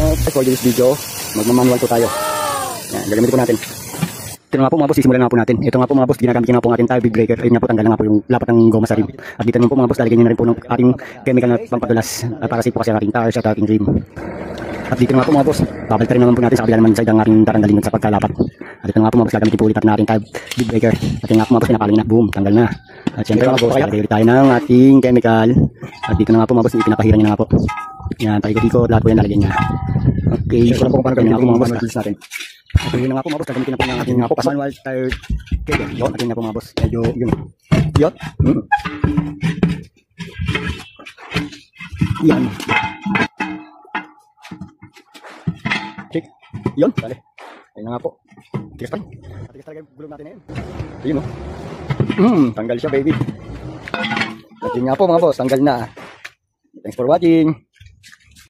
For this video, magmamanual po tayo. Yan, gagamitin po natin. Ito nga po mga boss, sisimulan nga po natin. Ito nga po mga boss, ginagamit nga po ang ating tire big breaker. Ayun nga po, tanggal na nga po yung lapat ng goma sa rim. At dito naman po mga boss, lalagyan nyo na rin po ng ating chemical na pampadulas para safe po kasi ang ating tires at ating rim. At dito nga po mga boss, babalik rin naman po natin sa kabila naman side ang ating taranggalin sa pagkalapat. At ito nga po mga boss, gagamitin po ulit natin ating tire big breaker. At yun nga po mga boss, pinakaling na, boom, tanggal na. At syempre mga boss, lalagay ulit tayo ng ating chemical. At dito na nga po mga boss, ipinapahiran nyo na nga po. Yan, paikot-ikot, lahat po yan lalagyan niya. Okay, so lang po kung paano gawin nga po mga boss natin. At yun na nga po mga boss, gagamitin na po ng ating nga po manual tire cable. Yun, at yun nga po mga boss, medyo yun. Yun. Yan. Check. Yun, dali. Ayun na nga po. Tigas pa rin. Tigas talaga yung gulong natin na yun. Ayun o. Tanggal siya baby. At yun nga po mga boss, tanggal na. Thanks for watching.